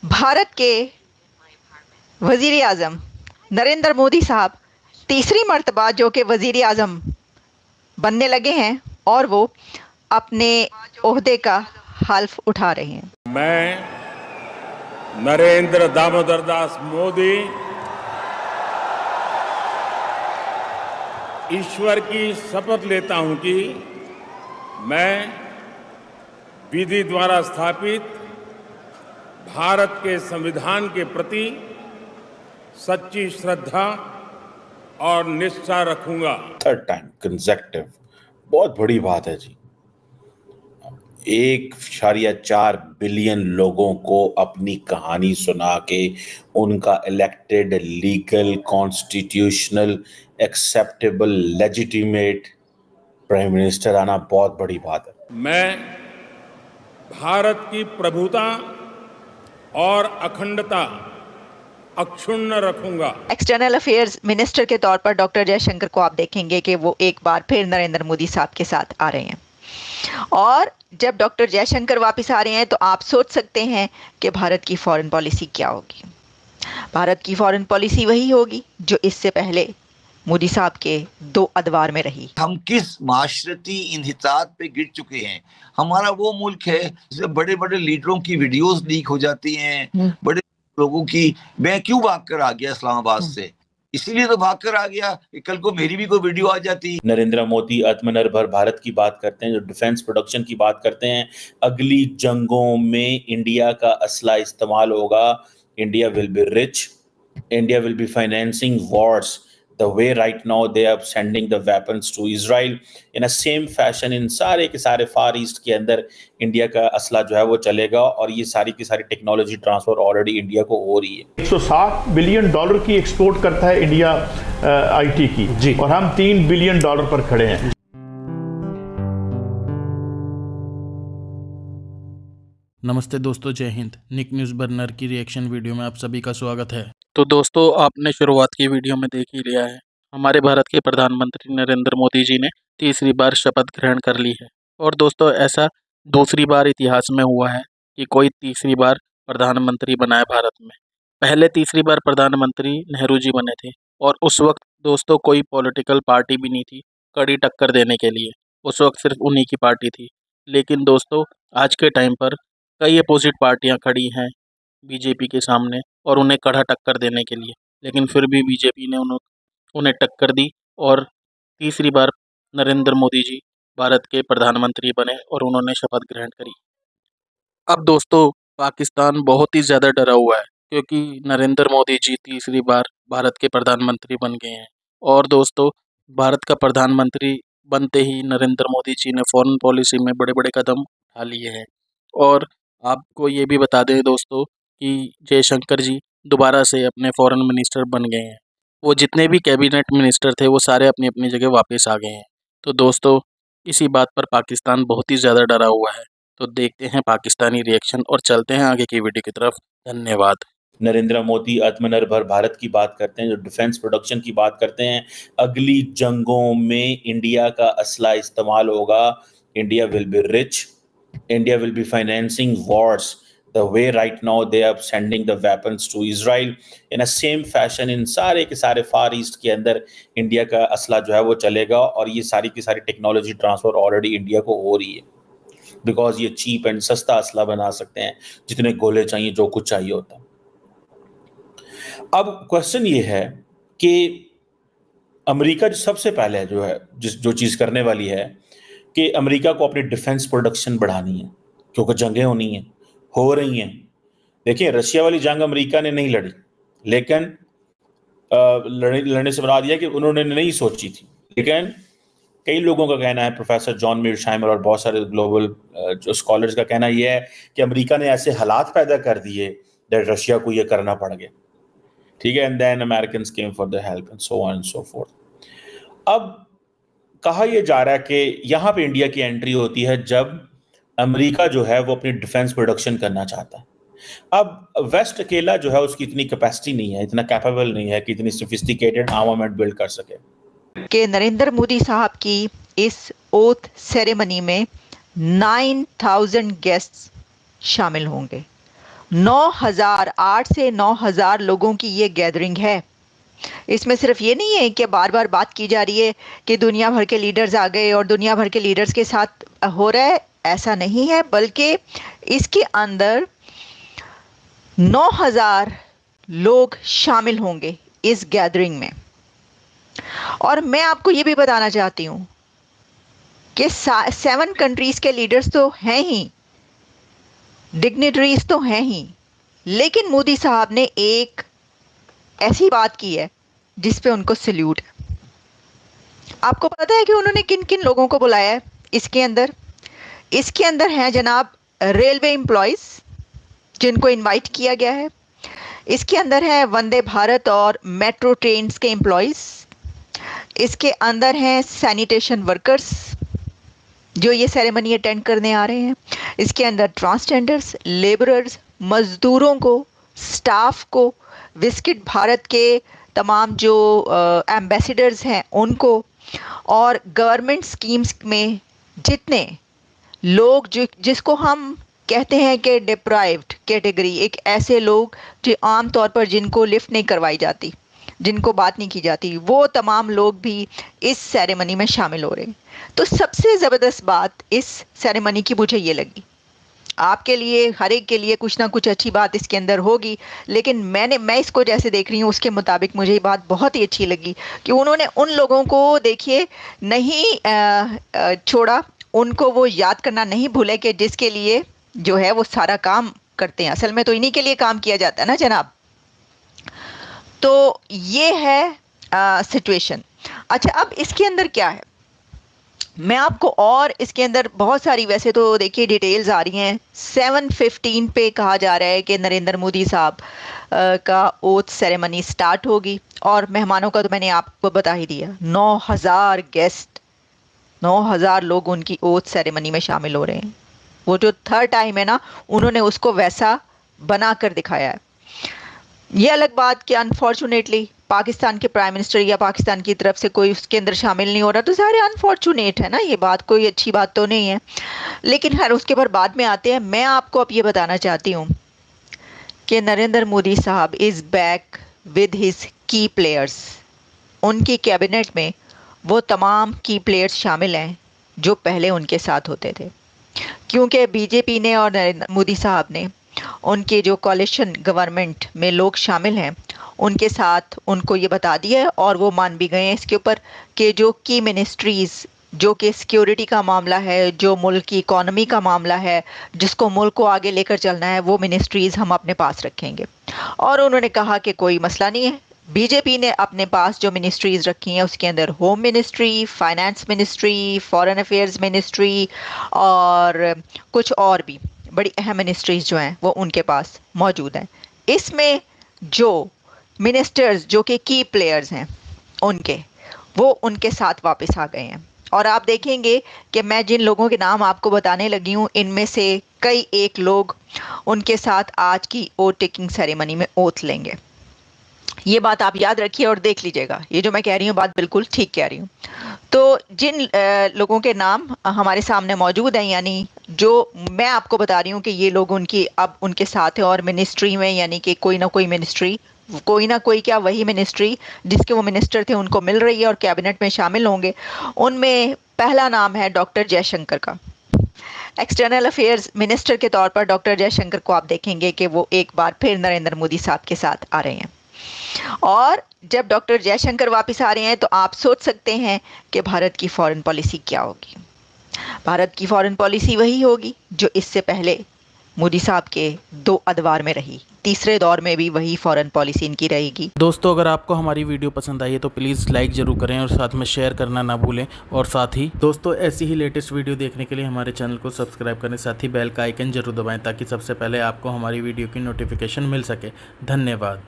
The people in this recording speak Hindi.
भारत के वजीर आज़म नरेंद्र मोदी साहब तीसरी मर्तबा जो कि वजीर आज़म बनने लगे हैं और वो अपने ओहदे का हल्फ उठा रहे हैं। मैं नरेंद्र दामोदर दास मोदी ईश्वर की शपथ लेता हूं कि मैं विधि द्वारा स्थापित भारत के संविधान के प्रति सच्ची श्रद्धा और निष्ठा रखूंगा। थर्ड टाइम कंसेक्टिव, बहुत बड़ी बात है जी। 1.4 बिलियन लोगों को अपनी कहानी सुना के उनका elected, legal, constitutional, acceptable, legitimate prime minister आना बहुत बड़ी बात है। मैं भारत की प्रभुता और अखंडता अक्षुण्ण रखूंगा। एक्सटर्नल अफेयर्स मिनिस्टर के तौर पर डॉक्टर जयशंकर को आप देखेंगे कि वो एक बार फिर नरेंद्र मोदी साहब के साथ आ रहे हैं और जब डॉक्टर जयशंकर वापस आ रहे हैं तो आप सोच सकते हैं कि भारत की फॉरेन पॉलिसी क्या होगी। भारत की फॉरेन पॉलिसी वही होगी जो इससे पहले मोदी साहब के 2 अदवार में रही। हम किस माशरती इंहितात पे गिर चुके हैं। हमारा वो मुल्क है जिसमें बड़े बड़े लीडरों की वीडियोस लीक हो जाती हैं, बड़े लोगों की। मैं क्यों भाग कर आ गया इस्लामाबाद से? इसीलिए तो भाग कर आ गया कि कल को मेरी भी कोई वीडियो आ जाती। नरेंद्र मोदी आत्मनिर्भर भारत की बात करते हैं, जो डिफेंस प्रोडक्शन की बात करते हैं, अगली जंगों में इंडिया का असला इस्तेमाल होगा। India will be rich, India will be financing Wars the way right now they are sending the weapons to Israel in a same fashion। इन सारे के सारे फार ईस्ट के अंदर इंडिया का असला जो है वो चलेगा और ये सारी की सारी टेक्नोलॉजी ट्रांसफर ऑलरेडी इंडिया को हो रही है। 160 बिलियन डॉलर की एक्सपोर्ट करता है इंडिया आईटी की जी, और हम 3 बिलियन डॉलर पर खड़े हैं। नमस्ते दोस्तों, जय हिंद। निक न्यूज़ बर्नर की रिएक्शन वीडियो में आप सभी का स्वागत है। तो दोस्तों, आपने शुरुआत की वीडियो में देख ही लिया है, हमारे भारत के प्रधानमंत्री नरेंद्र मोदी जी ने तीसरी बार शपथ ग्रहण कर ली है। और दोस्तों, ऐसा दूसरी बार इतिहास में हुआ है कि कोई तीसरी बार प्रधानमंत्री बना है भारत में। पहले तीसरी बार प्रधानमंत्री नेहरू जी बने थे और उस वक्त दोस्तों कोई पॉलिटिकल पार्टी भी नहीं थी कड़ी टक्कर देने के लिए। उस वक्त सिर्फ उन्हीं की पार्टी थी। लेकिन दोस्तों, आज के टाइम पर कई अपोजिट पार्टियां खड़ी हैं बीजेपी के सामने और उन्हें कड़ा टक्कर देने के लिए, लेकिन फिर भी बीजेपी ने उन्हें टक्कर दी और तीसरी बार नरेंद्र मोदी जी भारत के प्रधानमंत्री बने और उन्होंने शपथ ग्रहण करी। अब दोस्तों, पाकिस्तान बहुत ही ज़्यादा डरा हुआ है क्योंकि नरेंद्र मोदी जी तीसरी बार भारत के प्रधानमंत्री बन गए हैं। और दोस्तों, भारत का प्रधानमंत्री बनते ही नरेंद्र मोदी जी ने फॉरेन पॉलिसी में बड़े बड़े कदम उठा लिए हैं। और आपको ये भी बता दें दोस्तों कि जयशंकर जी दोबारा से अपने फॉरेन मिनिस्टर बन गए हैं। वो जितने भी कैबिनेट मिनिस्टर थे वो सारे अपनी अपनी जगह वापस आ गए हैं। तो दोस्तों, इसी बात पर पाकिस्तान बहुत ही ज़्यादा डरा हुआ है। तो देखते हैं पाकिस्तानी रिएक्शन और चलते हैं आगे की वीडियो की तरफ। धन्यवाद। नरेंद्र मोदी आत्मनिर्भर भारत की बात करते हैं, जो डिफेंस प्रोडक्शन की बात करते हैं, अगली जंगों में इंडिया का असला इस्तेमाल होगा। India will be rich, India will be financing wars the way right now they are sending the weapons to Israel in a same fashion। इन सारे के सारे फार ईस्ट के अंदर इंडिया का असला जो है वो चलेगा और ये सारी की सारी टेक्नोलॉजी ट्रांसफर ऑलरेडी इंडिया को हो रही है, बिकॉज ये चीप एंड सस्ता असला बना सकते हैं, जितने गोले चाहिए, जो कुछ चाहिए होता है। अब क्वेश्चन ये है कि अमेरिका जो सबसे पहले जो है जो चीज़ करने वाली है कि अमेरिका को अपनी डिफेंस प्रोडक्शन बढ़ानी है, क्योंकि जंगें होनी हैं, हो रही हैं। देखिए, रशिया वाली जंग अमेरिका ने नहीं लड़ी, लेकिन लड़ने से बता दिया कि उन्होंने नहीं सोची थी। लेकिन कई लोगों का कहना है, प्रोफेसर जॉन मीरशाइमर और बहुत सारे ग्लोबल जो स्कॉलर्स का कहना यह है कि अमेरिका ने ऐसे हालात पैदा कर दिए दैट रशिया को ये करना पड़ गया। ठीक है, and then Americans came for the help and so on and so forth. अब कहा यह जा रहा है कि यहाँ पे इंडिया की एंट्री होती है जब अमेरिका जो है वो अपनी डिफेंस प्रोडक्शन करना चाहता है। अब वेस्ट अकेला जो है उसकी इतनी कैपेसिटी नहीं है, इतना कैपेबल नहीं है कि इतनी सोफिस्टिकेटेड आर्मामेंट बिल्ड कर सके। कि नरेंद्र मोदी साहब की इस ओथ सेरेमनी में 9000 गेस्ट्स शामिल होंगे 8 से 9,000 लोगों की ये गैदरिंग है। इसमें सिर्फ ये नहीं है कि बार बार बात की जा रही है कि दुनिया भर के लीडर्स आ गए और दुनिया भर के लीडर्स के साथ हो रहा है, ऐसा नहीं है, बल्कि इसके अंदर 9,000 लोग शामिल होंगे इस गैदरिंग में। और मैं आपको ये भी बताना चाहती हूँ कि 7 कंट्रीज के लीडर्स तो हैं ही, डिग्निटरीज तो हैं ही, लेकिन मोदी साहब ने एक ऐसी बात की है जिस पे उनको सल्यूट है। आपको पता है कि उन्होंने किन किन लोगों को बुलाया है इसके अंदर हैं जनाब रेलवे एम्प्लॉयज़ जिनको इनवाइट किया गया है। इसके अंदर है वंदे भारत और मेट्रो ट्रेन्स के एम्प्लॉयज़। इसके अंदर हैं सैनिटेशन वर्कर्स जो ये सेरेमनी अटेंड करने आ रहे हैं। इसके अंदर ट्रांसजेंडर्स, लेबरर्स, मज़दूरों को, स्टाफ को, विजिट भारत के तमाम जो एम्बेसडर्स हैं उनको, और गवर्नमेंट स्कीम्स में जितने लोग जिसको हम कहते हैं कि डिप्राइव्ड कैटेगरी, एक ऐसे लोग जो आम तौर पर जिनको लिफ्ट नहीं करवाई जाती, जिनको बात नहीं की जाती, वो तमाम लोग भी इस सेरेमनी में शामिल हो रहे हैं। तो सबसे ज़बरदस्त बात इस सेरेमनी की मुझे ये लगी, आपके लिए, हर एक के लिए कुछ ना कुछ अच्छी बात इसके अंदर होगी, लेकिन मैं इसको जैसे देख रही हूँ उसके मुताबिक मुझे ये बात बहुत ही अच्छी लगी कि उन्होंने उन लोगों को, देखिए, नहीं छोड़ा, उनको वो याद करना नहीं भूले कि जिसके लिए जो है वो सारा काम करते हैं। असल में तो इन्हीं के लिए काम किया जाता है ना जनाब। तो ये है सिचुएशन। अच्छा, अब इसके अंदर क्या है, मैं आपको, और इसके अंदर बहुत सारी, वैसे तो देखिए डिटेल्स आ रही हैं। 7:15 पे कहा जा रहा है कि नरेंद्र मोदी साहब का ओथ सेरेमनी स्टार्ट होगी, और मेहमानों का तो मैंने आपको बता ही दिया, 9,000 गेस्ट, 9,000 लोग उनकी ओथ सेरेमनी में शामिल हो रहे हैं। वो जो थर्ड टाइम है ना, उन्होंने उसको वैसा बना कर दिखाया है। ये अलग बात कि अनफॉर्चुनेटली पाकिस्तान के प्राइम मिनिस्टर या पाकिस्तान की तरफ से कोई उसके अंदर शामिल नहीं हो रहा, तो सारे अनफॉर्चुनेट है ना, ये बात कोई अच्छी बात तो नहीं है। लेकिन खैर उसके पर बाद में आते हैं। मैं आपको अब ये बताना चाहती हूँ कि नरेंद्र मोदी साहब इज़ बैक विद हिज की प्लेयर्स। उनकी कैबिनेट में वो तमाम की प्लेयर्स शामिल हैं जो पहले उनके साथ होते थे, क्योंकि बीजेपी ने और नरेंद्र मोदी साहब ने, उनके जो कॉलिशन गवर्नमेंट में लोग शामिल हैं उनके साथ उनको ये बता दिया है, और वो मान भी गए हैं इसके ऊपर कि जो की मिनिस्ट्रीज़, जो कि सिक्योरिटी का मामला है, जो मुल्क की इकॉनमी का मामला है, जिसको मुल्क को आगे लेकर चलना है, वो मिनिस्ट्रीज़ हम अपने पास रखेंगे। और उन्होंने कहा कि कोई मसला नहीं है। बीजेपी ने अपने पास जो मिनिस्ट्रीज़ रखी हैं उसके अंदर home ministry, finance ministry, foreign affairs ministry और कुछ और भी बड़ी अहम मिनिस्ट्रीज़ जो हैं वो उनके पास मौजूद हैं। इसमें जो मिनिस्टर्स जो कि की प्लेयर्स हैं वो उनके साथ वापस आ गए हैं। और आप देखेंगे कि मैं जिन लोगों के नाम आपको बताने लगी हूँ, इनमें से कई एक लोग उनके साथ आज की ओथ टेकिंग सेरेमनी में ओथ लेंगे। ये बात आप याद रखिए और देख लीजिएगा, ये जो मैं कह रही हूँ बात बिल्कुल ठीक कह रही हूँ। तो जिन लोगों के नाम हमारे सामने मौजूद हैं, यानी जो मैं आपको बता रही हूँ कि ये लोग उनकी अब उनके साथ हैं, और मिनिस्ट्री में यानी कि कोई ना कोई मिनिस्ट्री, कोई ना कोई क्या, वही मिनिस्ट्री जिसके वो मिनिस्टर थे उनको मिल रही है और कैबिनेट में शामिल होंगे। उनमें पहला नाम है डॉक्टर जयशंकर का। एक्सटर्नल अफेयर्स मिनिस्टर के तौर पर डॉक्टर जयशंकर को आप देखेंगे कि वो एक बार फिर नरेंद्र मोदी साहब के साथ आ रहे हैं। और जब डॉक्टर जयशंकर वापस आ रहे हैं तो आप सोच सकते हैं कि भारत की फॉरेन पॉलिसी क्या होगी। भारत की फॉरेन पॉलिसी वही होगी जो इससे पहले मोदी साहब के 2 अदवार में रही, तीसरे दौर में भी वही फॉरेन पॉलिसी इनकी रहेगी। दोस्तों, अगर आपको हमारी वीडियो पसंद आई है तो प्लीज़ लाइक ज़रूर करें और साथ में शेयर करना ना भूलें। और साथ ही दोस्तों, ऐसी ही लेटेस्ट वीडियो देखने के लिए हमारे चैनल को सब्सक्राइब करें, साथ ही बेल का आइकन जरूर दबाएं ताकि सबसे पहले आपको हमारी वीडियो की नोटिफिकेशन मिल सके। धन्यवाद।